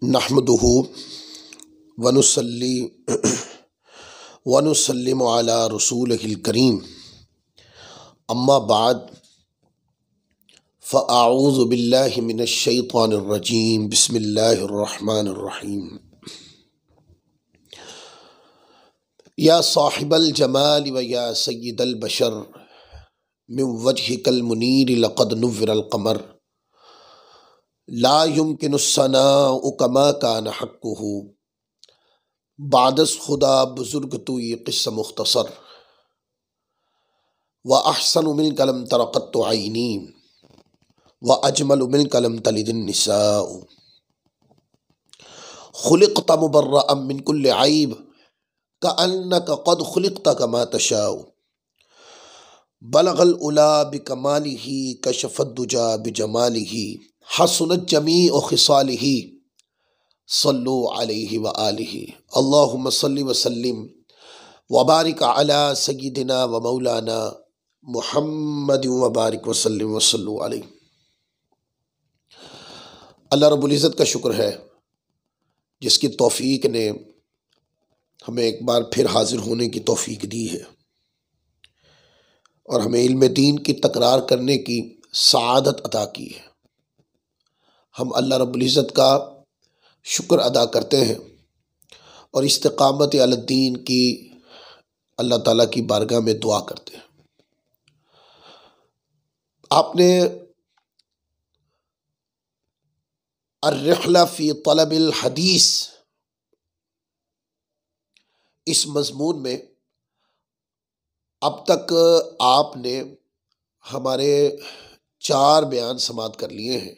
नहमदुहु वनुसल्ली वनुसल्लिमु अला रसूलिहिल करीम अम्मा बाद फ़अऊज़ु बिल्लाहि मिनश शैतानिर रजीम बिस्मिल्लाहिर रहमानिर रहीम। या साहिबल जमाल व या सय्यिदल बशर मिन वजहिकल मुनीर लक़द नुव्विरल क़मर ला युमकिनुस सनाउ कमा कान हक़्क़ुहु बादस खुदा बुजुर्ग तू ये क़िस्सा मुख्तसर व अहसनु मिन कलम तरक़त्तु ऐनी व अजमलु मिन कलम तलिदिन निसाउ खुलिक़्त मुबर्रअम मिन कुल्लि ऐब कअन्नका क़द खुलिक़्त कमा तशाउ बलगल उला बिकमालिही कशफ़द दुजा बिजमालिही हसनत जमीअ खिसालिही सल्लु अलैहि व आलिहि अल्लाहुम्मा सल्लि व सल्लिम व बारिक अला सय्यिदिना व मौलाना मुहम्मद व बारिक व सल्लिम व सल्लु अलैहि। अल्लाह रब्बुल इज़्ज़त का शुक्र है जिसकी तौफ़ीक ने हमें एक बार फिर हाजिर होने की तौफ़ीक दी है और हमें इल्म दीन की तकरार करने की सआदत अता की है। हम अल्लाह रब्बुल इज़्ज़त का शुक्र अदा करते हैं और इस्तिक़ामत अला दीन की अल्लाह ताला की बारगाह में दुआ करते हैं। आपने अर्रिहला फ़ी तलबिल हदीस इस मज़मून में अब तक आपने हमारे 4 बयान समाअत कर लिए हैं,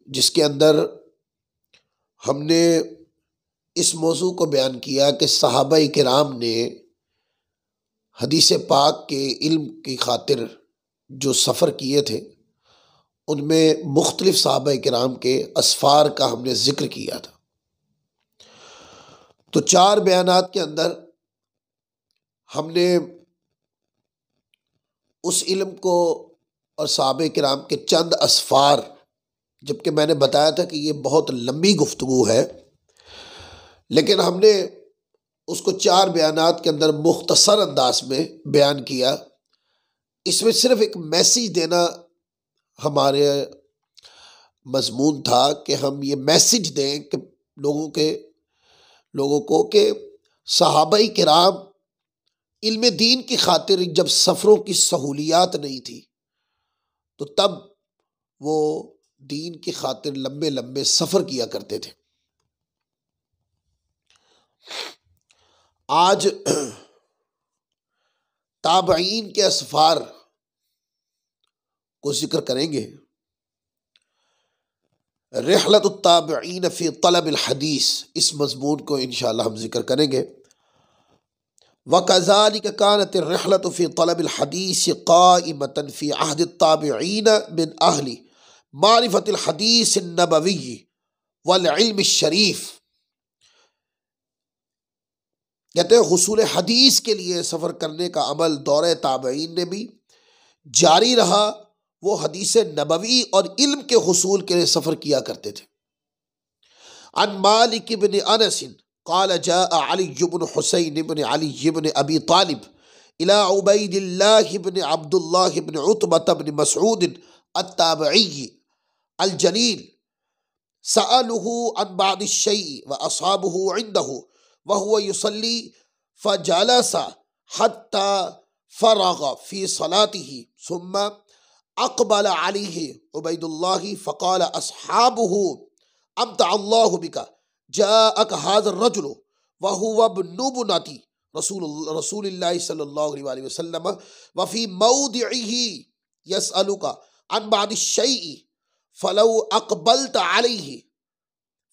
जिसके अंदर हमने इस मौजू को बयान किया कि सहाबाए किराम ने हदीस पाक के इल्म की खातिर जो सफ़र किए थे उनमें मुख्तलिफ सहाबाए किराम के असफ़ार का हमने ज़िक्र किया था। तो 4 बयानात के अंदर हमने उस इल्म को और सहाबाए किराम के चंद असफ़ार, जबकि मैंने बताया था कि ये बहुत लंबी गुफ्तगू है, लेकिन हमने उसको 4 बयानात के अंदर मुख्तसर अंदाज में बयान किया। इसमें सिर्फ एक मैसेज देना हमारे मज़मून था कि हम ये मैसेज दें कि लोगों को कि सहाबाए किराम इल्म दीन की खातिर जब सफ़रों की सहूलियात नहीं थी तो तब वो दीन की खातिर लंबे लंबे सफ़र किया करते थे। आज ताबईन के असफ़ार को जिक्र करेंगे। रिहलतुत ताबईन फ़ी तलबिल हदीस इस मज़मून को इंशाअल्लाह हम जिक्र करेंगे। वकज़ालिक कानत रिहलतु फ़ी तलबिल हदीस क़ाइमतन फ़ी अहदित ताबईन मिन अहली मारिफ़तिल हदीस नबवी वल इल्म शरीफ। कहते हैं हुसूल हदीस के लिए सफ़र करने का अमल दौरे ताबईन ने भी जारी रहा। वो हदीस नबवी और इल्म के हुसूल के लिए सफ़र किया करते थे। अन मालिक इब्न अनस क़ाल जाअ अली इब्न हुसैन इब्न अली इब्न अबी तालिब इला उबैदिल्लाह इब्न अब्दुल्लाह इब्न उतबा इब्न मसऊद अत्ताबई अल जलील सअलुहु अन बअद अश-शै व असहाबुहु इंदहु व हुवा युसल्ली फजलस हत्ता फरग फी सलातिही सुम्मा अक़बल अलैहि उबैदुल्लाह फ़क़ाल अस्हाबुहु अम्तअल्लाहु बिका जाअक हाज़ा अर्रजुल व हुवा इब्नुबनती रसूलिल्लाहि सल्लल्लाहु अलैहि वसल्लम व फ़ी मौदिइही यसअलुका अन बअद अश-शै फलौ अक़बलत अलैहि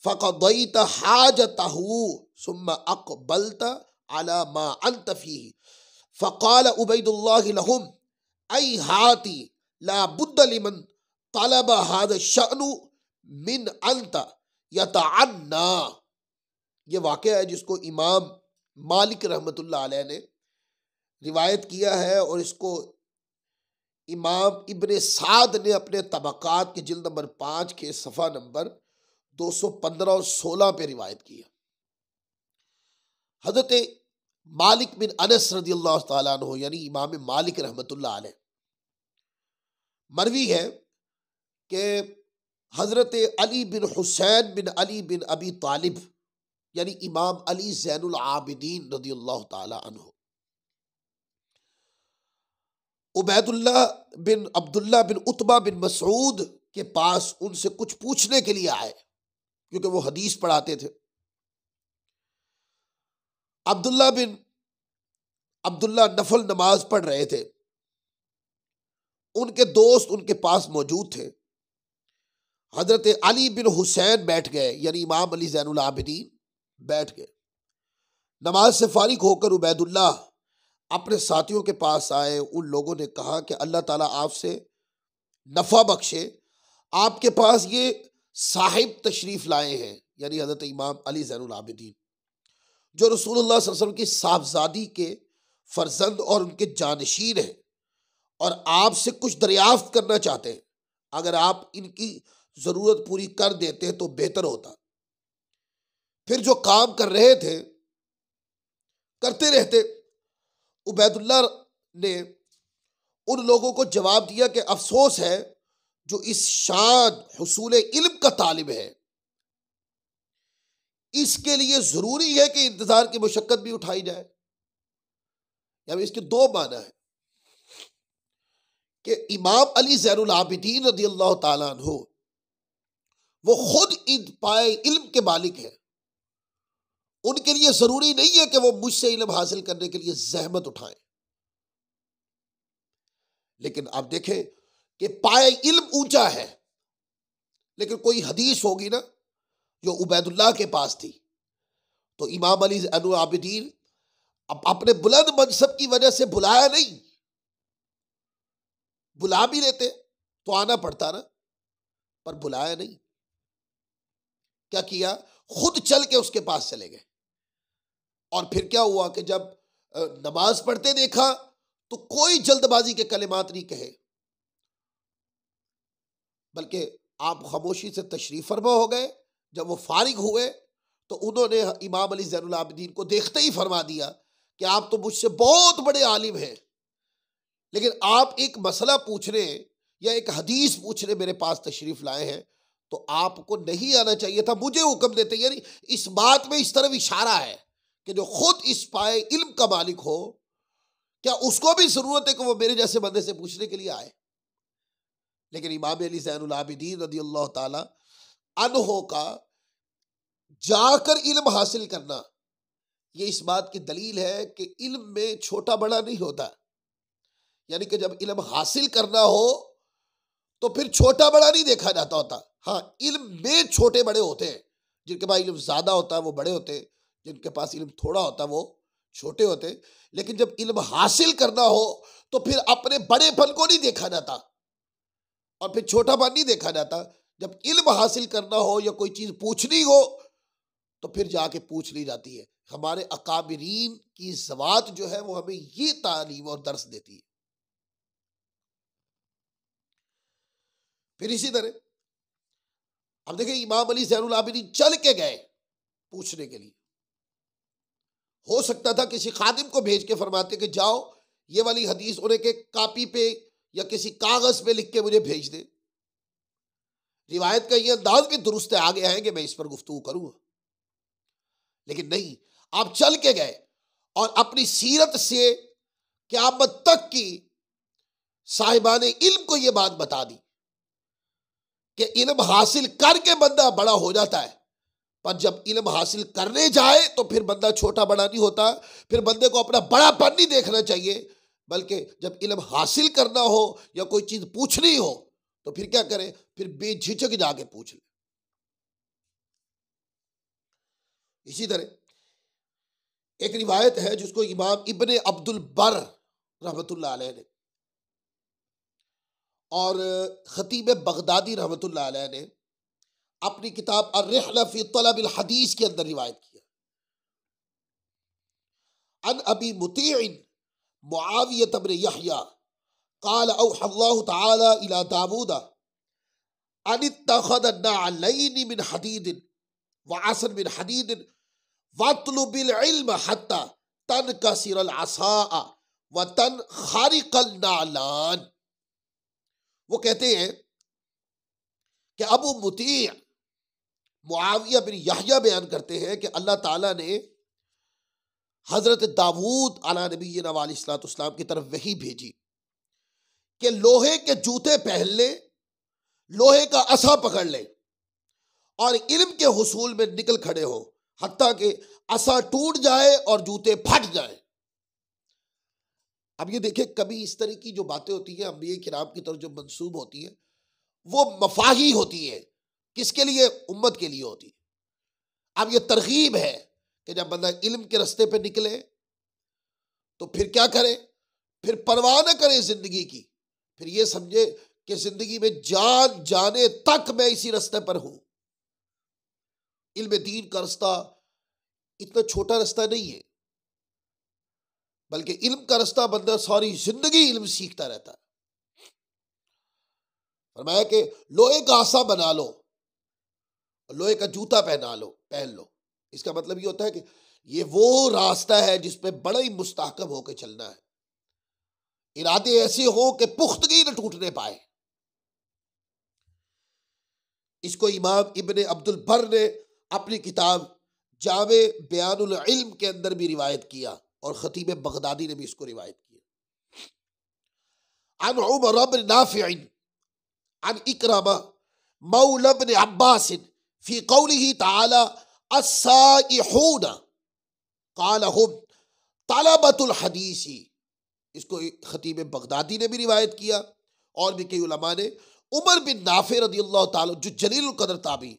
फ़क़दैत हाजतहु सुम्मा अक़बलत अला मा अंत फ़ीही फ़क़ाल उबैदुल्लाह लहुम ऐहाती ला बुद्द लिमन तलब हाज़ा शअनु मिन अंत यतअन्ना। ये वाक़या है जिसको इमाम मालिक रहमतुल्लाह अलैह ने रिवायत किया है और इसको इमाम इब्न साद ने अपने तबक़ात के जिल्द नंबर 5 के सफ़ा नंबर 215 और 16 पे रिवायत की है। हजरत मालिक बिन अनस रदियल्लाहु ताला अन्हु यानी इमाम मालिक रहमतुल्लाह अलैह मरवी है कि हजरत अली बिन हुसैन बिन अली बिन अबी तालिब यानी इमाम अली ज़ैनुल आबिदीन रदियल्लाहु ताला अन्हु उबैदुल्लाह बिन अब्दुल्ला बिन उतबा बिन मसऊद के पास उनसे कुछ पूछने के लिए आए, क्योंकि वो हदीस पढ़ाते थे। अब्दुल्ला नफल नमाज पढ़ रहे थे। उनके दोस्त उनके पास मौजूद थे। हजरत अली बिन हुसैन बैठ गए, यानी इमाम अली ज़ैनुल आबिदीन बैठ गए। नमाज से फारिग होकर उबैदुल्लाह अपने साथियों के पास आए। उन लोगों ने कहा कि अल्लाह ताला आपसे नफ़ा बख्शे, आपके पास ये साहिब तशरीफ़ लाए हैं, यानी हज़रत इमाम अली ज़ैनुल आबिदीन, जो रसूलुल्लाह सल्लल्लाहु अलैहि वसल्लम की साहबजादी के फर्जंद और उनके जानशीन हैं, और आपसे कुछ दरियाफ्त करना चाहते हैं। अगर आप इनकी ज़रूरत पूरी कर देते तो बेहतर होता। फिर जो काम कर रहे थे करते रहते। उबैदुल्लाह ने उन लोगों को जवाब दिया कि अफसोस है जो इस शान हुसूल इल्म का तालिब है, इसके लिए जरूरी है कि इंतजार की मुशक्कत भी उठाई जाए। यानी इसके दो माना है कि इमाम अली ज़ैनुल आबिदीन रदियल्लाहु ताला अन्हु वो खुद इन पाए इल्म के मालिक है। उनके लिए जरूरी नहीं है कि वो मुझसे इल्म हासिल करने के लिए जहमत उठाएं। लेकिन आप देखें कि पाए इल्म ऊंचा है, लेकिन कोई हदीस होगी ना जो उबैदुल्लाह के पास थी, तो इमाम अली ज़ैनुल आबिदीन अपने बुलंद मनसब की वजह से बुलाया नहीं। बुला भी लेते तो आना पड़ता ना, पर बुलाया नहीं। क्या किया? खुद चल के उसके पास चले गए। और फिर क्या हुआ कि जब नमाज पढ़ते देखा तो कोई जल्दबाजी के कलिमात नहीं कहे, बल्कि आप खामोशी से तशरीफ फरमा हो गए। जब वो फारिग हुए तो उन्होंने इमाम अली ज़ैनुल आबिदीन को देखते ही फरमा दिया कि आप तो मुझसे बहुत बड़े आलिम हैं, लेकिन आप एक मसला पूछने या एक हदीस पूछने मेरे पास तशरीफ लाए हैं, तो आपको नहीं आना चाहिए था, मुझे हुक्म देते। यानी इस बात में इस तरफ इशारा है कि जो खुद इस पाए इल्म का मालिक हो, क्या उसको भी जरूरत है कि वो मेरे जैसे बंदे से पूछने के लिए आए? लेकिन इमाम अली ज़ैनुल आबिदीन रदियल्लाहु ताला अन्हु का जाकर इल्म हासिल करना, ये इस बात की दलील है कि इल्म में छोटा बड़ा नहीं होता। यानी कि जब इल्म हासिल करना हो तो फिर छोटा बड़ा नहीं देखा जाता होता। हाँ, इल्म में छोटे बड़े होते हैं। जिनके पास इल्म ज्यादा होता है वो बड़े होते हैं, जिनके पास इल्म थोड़ा होता है वो छोटे होते हैं। लेकिन जब इल्म हासिल करना हो तो फिर अपने बड़ेपन को नहीं देखा जाता और फिर छोटापन नहीं देखा जाता। जब इल्म हासिल करना हो या कोई चीज पूछनी हो तो फिर जाके पूछ ली जाती है। हमारे अकाबिरीन की ज़वात जो है वो हमें ये तालीम और दर्स देती है। फिर इसी तरह अब देखिए, इमाम अली ज़ैनुल आबिदीन चल के गए पूछने के लिए। हो सकता था किसी खादिम को भेज के फरमाते कि जाओ ये वाली हदीस उन्हें के कापी पे या किसी कागज पे लिख के मुझे भेज दे। रिवायत का ये अंदाज भी दुरुस्त है, आगे आएंगे, मैं इस पर गुफ्तगू करूंगा। लेकिन नहीं, आप चल के गए और अपनी सीरत से क़यामत तक की साहिबाने इल्म को यह बात बता दी कि इल्म हासिल करके बंदा बड़ा हो जाता है, पर जब इल्म हासिल करने जाए तो फिर बंदा छोटा बड़ा नहीं होता। फिर बंदे को अपना बड़ापन नहीं देखना चाहिए, बल्कि जब इल्म हासिल करना हो या कोई चीज पूछनी हो तो फिर क्या करें? फिर बेझिझक जाके पूछ ले। इसी तरह एक रिवायत है जिसको इमाम इब्ने अब्दुल बर रहमतुल्लाह अलैह ने और खतीब बगदादी रहमतुल्लाह अलैह ने अपनी किताब अर्रिहला फी तलब अल हदीस के अंदर रिवायत किया। अन अबी मुतीइन मुआवियत इब्न यहया क़ाल औहा अल्लाहु तआला इला दाऊद अनित्तखद नअलैनि मिन हदीदिन व असन मिन हदीदिन वत्लुबिल इल्म हत्ता तनकसिरल असा व तनखरिकल नालान। वो कहते हैं कि अबू मुती मुआविया बिन यहया बयान करते हैं कि अल्लाह ताला ने हजरत दाऊद अला नबीना अलैहिस्सलाम की तरफ वही भेजी कि लोहे के जूते पहन ले, लोहे का असा पकड़ ले और इल्म के हुसूल में निकल खड़े हो, हत्ता कि असा टूट जाए और जूते फट जाए। अब ये देखिए, कभी इस तरह की जो बातें होती हैं अंबिया किराम की तरफ जो मंसूब होती हैं वो मफाही होती है, किसके लिए? उम्मत के लिए होती है। अब ये तरगीब है कि जब बंदा इल्म के रास्ते पे निकले तो फिर क्या करे? फिर परवाह न करे जिंदगी की, फिर ये समझे कि जिंदगी में जान जाने तक मैं इसी रास्ते पर हूं। इल्म दीन का रास्ता इतना छोटा रास्ता नहीं है, बल्कि इल्म का रास्ता बंदा सारी जिंदगी इल्म सीखता रहता है। फरमाया कि लोहे का आसा बना लो, लोहे का जूता पहन लो। इसका मतलब ये होता है कि ये वो रास्ता है जिसपे बड़ा ही मुस्तहकम होकर चलना है, इरादे ऐसे हो कि पुख्तगी न टूटने पाए। इसको इमाम इब्ने अब्दुल बर ने अपनी किताब जामे बयानुल इल्म के अंदर भी रिवायत किया और खतीब बगदादी ने भी इसको रिवायत किया। अन उमर इब्न नाफिअ अन इकरमा मौला इब्न अब्बास फी कौलिही तआला अस्साइहून क़ाल हुम तलबतुल हदीसी। इसको खतीब बगदादी ने भी रिवायत किया और भी कई उलमा ने। उमर बिन नाफे रदियल्लाहु ताला जो जलील कदर ताबी,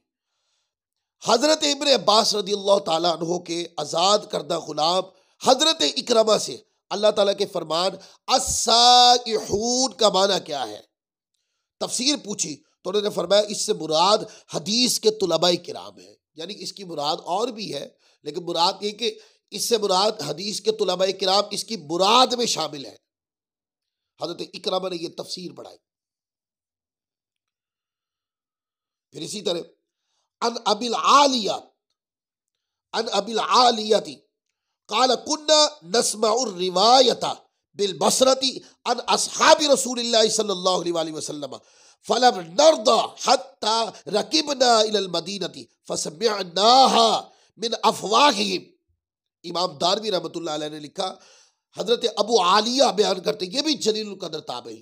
हजरत इब्न अब्बास रदियल्लाहु ताला अन्हो के आज़ाद करदा गुलाम हजरत इकरमा से अल्लाह ताला के फरमान अस्साइहून का माना क्या है? तफसीर पूछी तो उन्होंने फरमाया इससे मुराद हदीस के तुलबाए किराम है। यानी इसकी मुराद और भी है, लेकिन मुराद ये कि इससे मुराद हदीस के तुलबाए किराम इसकी मुराद में शामिल है। हजरत इकरमा ने यह तफसीर बढ़ाई। फिर इसी तरह अन अबिल आलियती क़ाल कुन्ना नस्मउर रिवायता बिल बसरती अन अस्हाबि रसूलिल्लाह सल्लल्लाहु अलैहि वसल्लम फलम नर्दा हत्ता रकिबना इलल मदीनती फसमिअनाहा मिन अफवाहिहिम। इमाम दारवी रहमतुल्लाह अलैह ने लिखा, हजरत अबू आलिया बयान करते, ये भी जलील कदर ताबई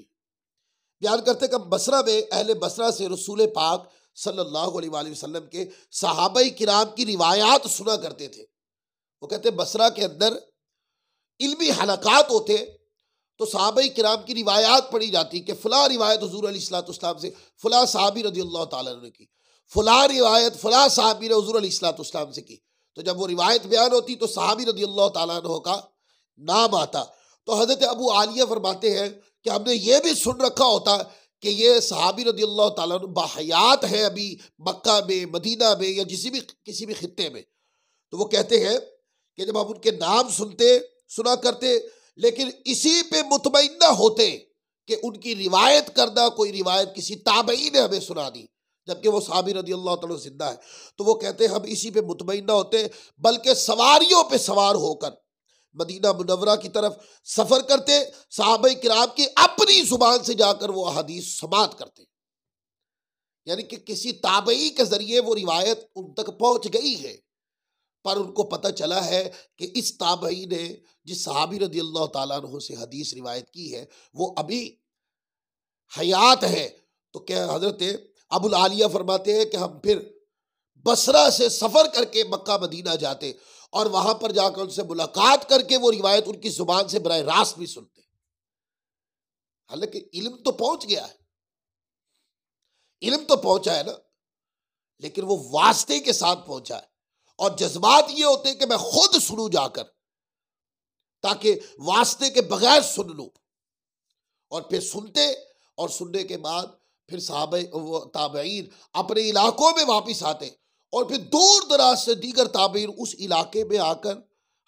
बयान करते कि बसरा में अहले बसरा से रसूल पाक सल्लल्लाहु अलैहि वसल्लम के सहाबाई किराम की रिवायात सुना करते थे। वो कहते बसरा के अंदर इल्मी हलकात होते तो सहाबाई किराम की रिवायात पढ़ी जाती कि फला रिवायत हुजूर अलैहिस्सलाम से फला सहाबी रदियल्लाहु ताला ने की, फला रिवायत फला सहाबी ने हुजूर अलैहिस्सलाम से की। तो जब वो रिवायत बयान होती तो सहाबी रदियल्लाहु ताला अन्हु का नाम आता। तो हजरत अबू आलिया फरमाते हैं कि हमने ये भी सुन रखा होता कि ये सहाबी रदियल्लाहु ताला अन्हु बाहयात है अभी मक्का में, मदीना में या किसी भी खित्ते में। तो वो कहते हैं कि जब हम उनके नाम सुना करते, लेकिन इसी पे मुतमइन्ना होते कि उनकी रिवायत करना कोई रिवायत किसी ताबई ने हमें सुना दी, जबकि वो सहाबी रदियल्लाहु ताला जिंदा है। तो वो कहते हैं हम इसी पे मुतमइन्ना होते, बल्कि सवारियों पे सवार होकर मदीना मुनव्वरा की तरफ सफर करते, सहाबाए किराम की अपनी जुबान से जाकर वो हदीस समात करते, यानी कि किसी ताबई के जरिए वो रिवायत उन तक पहुंच गई है, पर उनको पता चला है कि इस ताबई ने जिस सहाबी रदियल्लाहु ताला अन्हु से हदीस रिवायत की है वो अभी हयात है। तो क्या हजरत अबुल आलिया फरमाते हैं कि हम फिर बसरा से सफर करके मक्का मदीना जाते और वहां पर जाकर उनसे मुलाकात करके वो रिवायत उनकी जुबान से बराह रास्त भी सुनते। हालांकि इल्म तो पहुंच गया है, इल्म तो पहुंचा है ना, लेकिन वो वास्ते के साथ पहुंचा है। और जज्बात ये होते हैं कि मैं खुद सुनूं जाकर, ताकि वास्ते के बगैर सुन लूं। और फिर सुनते और सुनने के बाद फिर सहाबे ताबईन अपने इलाकों में वापस आते और फिर दूर दराज से दीगर ताबईन उस इलाके में आकर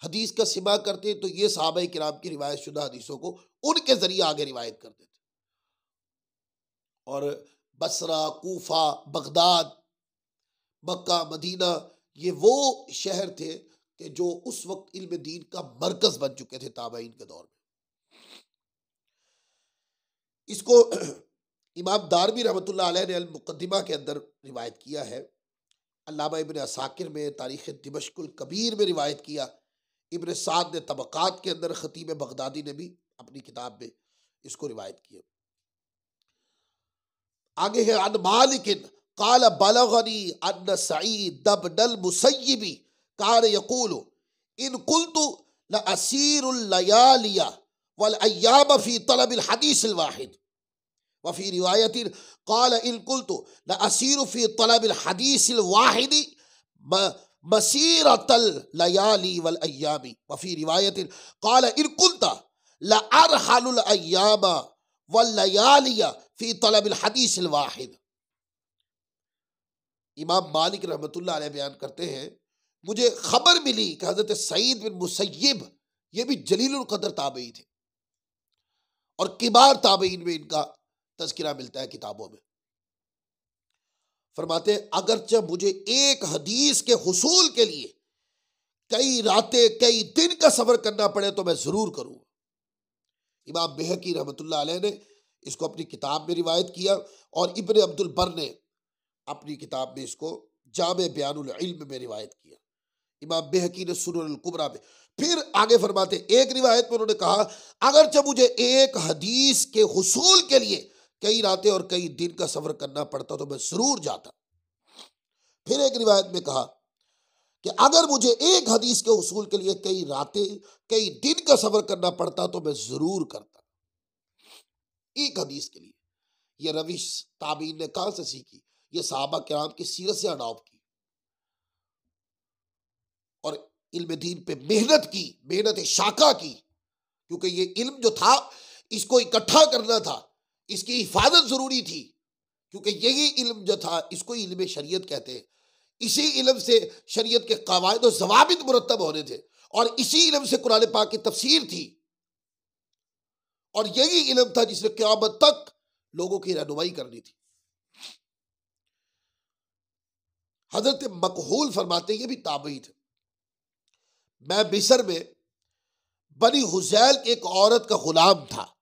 हदीस का सिमा करते। तो ये सहाबा किराम की रिवायत शुदा हदीसों को उनके जरिए आगे रिवायत करते थे। और बसरा, कूफा, बगदाद, मक्का, मदीना, ये वो शहर थे कि जो उस वक्त इल्म दीन का मरकज बन चुके थे ताबईन के दौर में। इसको इमाम दारमी रहमतुल्लाह अलैह ने अल मुक़द्दिमा के अंदर रिवायत किया है। अल्लामा इब्न असाकिर में तारीख़ दिमश्कुल कबीर में रिवायत किया। इब्न साद ने तबक़ात के अंदर, ख़तीब बगदादी ने भी अपनी किताब में इसको रिवायत किया। आगे है अन मालिकिन क़ाल बलगनी अन्न सईद इब्नुल मुसय्यिब कान यक़ूलु इन कुल्तु लअसीरुल लयालिया वल अय्याम फी तलबिल हदीसिल वाहिद व फी रिवायतिन क़ाल इन कुल्तु लअसीरु फी तलबिल हदीसिल वाहिद मसीरतल लयाली वल अय्यामी व फी रिवायतिन क़ाल इन कुल्ता लअरहलुल अय्याम वल लयालिया फी तलबिल हदीसिल वाहिद। इमाम मालिक रहमतुल्लाह अलैह बयान करते हैं, मुझे खबर मिली कि हजरत सईद बिन मुसय्यिब, ये भी जलीलुल कदर ताबई थे और किबार ताबईन में इनका तज़किरा मिलता है किताबों में। फरमाते अगरचे मुझे एक हदीस के हुसूल के लिए कई रातें कई दिन का सफर करना पड़े तो मैं जरूर करूंगा। इमाम बैहकी रहमतुल्लाह अलैह ने इसको अपनी किताब में रिवायत किया और इब्न अब्दुल बर ने अपनी किताब में इसको जामे बयानुल इल्म में रिवायत किया। इमाम बैहकी ने सुनन कुबरा में। फिर आगे फरमाते एक रिवायत में उन्होंने कहा अगरचे मुझे एक हदीस के हुसूल के लिए कई रातें और कई दिन का सफर करना पड़ता तो मैं जरूर जाता। फिर एक रिवायत में कहा कि अगर मुझे एक हदीस के हुसूल के लिए कई रातें कई दिन का सफर करना पड़ता तो मैं जरूर करता। एक हदीस के लिए यह रविश ताबीन ने कहां से सीखी? यह सहाबा किराम की सीरत से अडॉप्ट की और इल्म दीन पे मेहनत की, मेहनत शाका की, क्योंकि ये इल्म जो था इसको इकट्ठा करना था, इसकी हिफाजत जरूरी थी, क्योंकि यही इल्म जो था इसको इल्म शरीयत कहते हैं। इसी इल्म से शरीयत के कवायद और ज़वाबित मुरत्तब होने थे और इसी इल्म से कुरान पाक की तफसीर थी और यही इल्म था जिसने क़यामत तक लोगों की रहनुमाई करनी थी। हजरत मकहूल फरमाते ये भी ताबई थे। मैं मिस्र में बनी हुजैल की एक औरत का गुलाम था,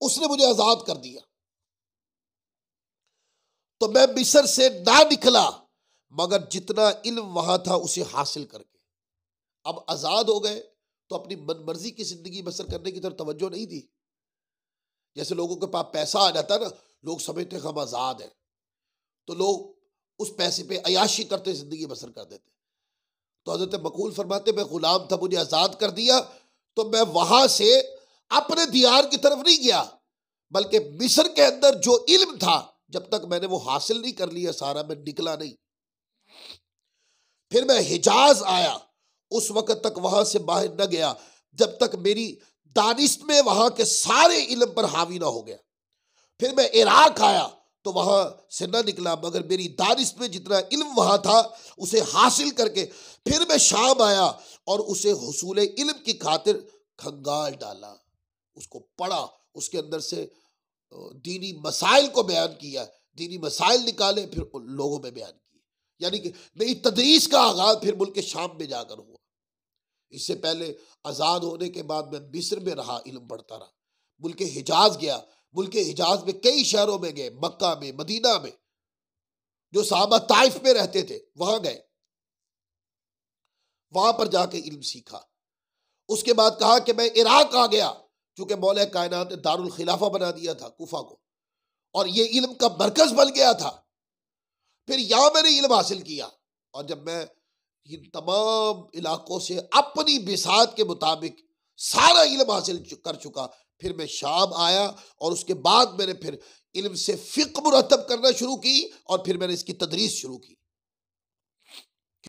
उसने मुझे आजाद कर दिया तो मैं मिस्र से ना निकला मगर जितना इल्म वहां था उसे हासिल करके। अब आजाद हो गए तो अपनी मनमर्जी की जिंदगी बसर करने की तरफ तवज्जो नहीं दी। जैसे लोगों के पास पैसा आ जाता ना, लोग समझते हम आजाद हैं तो लोग उस पैसे पे अयाशी करते जिंदगी बसर कर देते। तो हजरत मकबूल फरमाते मैं गुलाम था, मुझे आजाद कर दिया तो मैं वहां से अपने दियार की तरफ नहीं गया बल्कि मिस्र के अंदर जो इल्म था जब तक मैंने वो हासिल नहीं कर लिया सारा, मैं निकला नहीं। फिर मैं हिजाज आया, उस वक्त तक वहां से बाहर न गया जब तक मेरी दानिश में वहां के सारे इल्म पर हावी ना हो गया। फिर मैं इराक आया तो वहां से न निकला मगर मेरी दानिश में जितना इल्म वहां था उसे हासिल करके फिर मैं शाम आया और उसे हुसूल इल्म की खातिर खंगाल डाला, उसको पढ़ा, उसके अंदर से दीनी मसाइल को बयान किया, दीनी मसाइल निकाले फिर लोगों में बयान किए। यानी कि मेरी तदरीस का आगाज फिर मुल्क शाम में जाकर हुआ। इससे पहले आज़ाद होने के बाद मैं मिस्र में रहा, इल्म पढ़ता रहा, मुल्क हिजाज गया, मुल्क हिजाज में कई शहरों में गए, मक्का में, मदीना में, जो सहाबा ताइफ में रहते थे वहां गए, वहां पर जाके इल्म सीखा। उसके बाद कहा कि मैं इराक आ गया क्योंकि मौला कायनात ने दारुल खिलाफा बना दिया था कूफा को और ये इल्म का मरकज बन गया था। फिर यहां मैंने इल्म हासिल किया और जब मैं इन तमाम इलाकों से अपनी बिसात के मुताबिक सारा इल्म हासिल कर चुका, फिर मैं शाम आया और उसके बाद मैंने फिर इल्म से फ़िक़्ह मुरतब करना शुरू की और फिर मैंने इसकी तदरीस शुरू की।